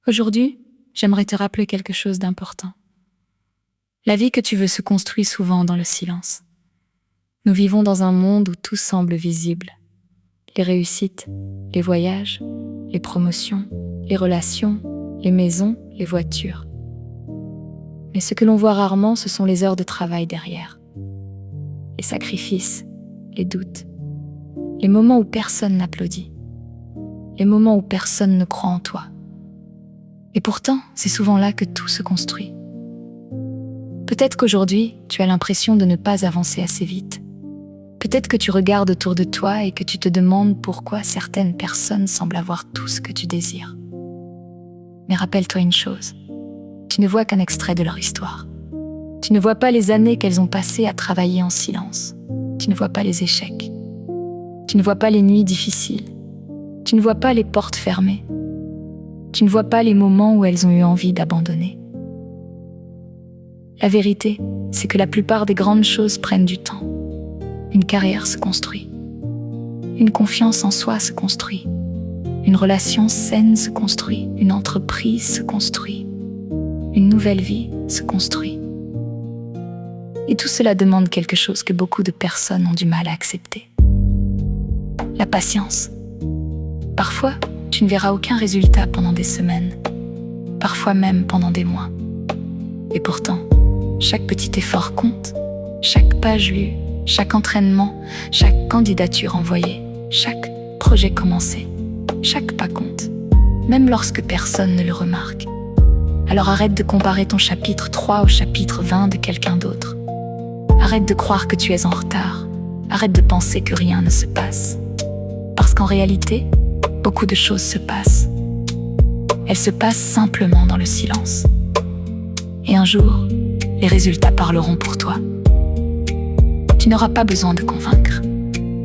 Aujourd'hui, j'aimerais te rappeler quelque chose d'important. La vie que tu veux se construit souvent dans le silence. Nous vivons dans un monde où tout semble visible. Les réussites, les voyages, les promotions, les relations, les maisons, les voitures. Mais ce que l'on voit rarement, ce sont les heures de travail derrière. Les sacrifices, les doutes, les moments où personne n'applaudit, les moments où personne ne croit en toi. Et pourtant, c'est souvent là que tout se construit. Peut-être qu'aujourd'hui, tu as l'impression de ne pas avancer assez vite. Peut-être que tu regardes autour de toi et que tu te demandes pourquoi certaines personnes semblent avoir tout ce que tu désires. Mais rappelle-toi une chose, tu ne vois qu'un extrait de leur histoire. Tu ne vois pas les années qu'elles ont passées à travailler en silence. Tu ne vois pas les échecs. Tu ne vois pas les nuits difficiles. Tu ne vois pas les portes fermées. Tu ne vois pas les moments où elles ont eu envie d'abandonner. La vérité, c'est que la plupart des grandes choses prennent du temps. Une carrière se construit. Une confiance en soi se construit. Une relation saine se construit. Une entreprise se construit. Une nouvelle vie se construit. Et tout cela demande quelque chose que beaucoup de personnes ont du mal à accepter. La patience. Parfois, tu ne verras aucun résultat pendant des semaines, parfois même pendant des mois. Et pourtant, chaque petit effort compte, chaque page lue, chaque entraînement, chaque candidature envoyée, chaque projet commencé, chaque pas compte, même lorsque personne ne le remarque. Alors arrête de comparer ton chapitre 3 au chapitre 20 de quelqu'un d'autre. Arrête de croire que tu es en retard. Arrête de penser que rien ne se passe. Parce qu'en réalité, beaucoup de choses se passent. Elles se passent simplement dans le silence. Et un jour, les résultats parleront pour toi. Tu n'auras pas besoin de convaincre.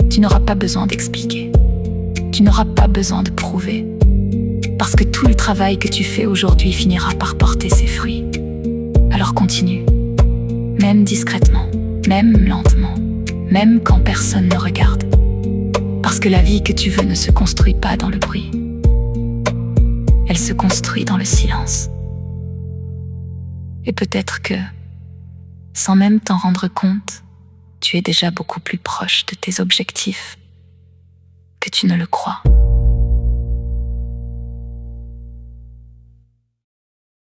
Tu n'auras pas besoin d'expliquer. Tu n'auras pas besoin de prouver. Parce que tout le travail que tu fais aujourd'hui finira par porter ses fruits. Alors continue. Même discrètement, même lentement, même quand personne ne regarde. Parce que la vie que tu veux ne se construit pas dans le bruit. Elle se construit dans le silence. Et peut-être que, sans même t'en rendre compte, tu es déjà beaucoup plus proche de tes objectifs que tu ne le crois.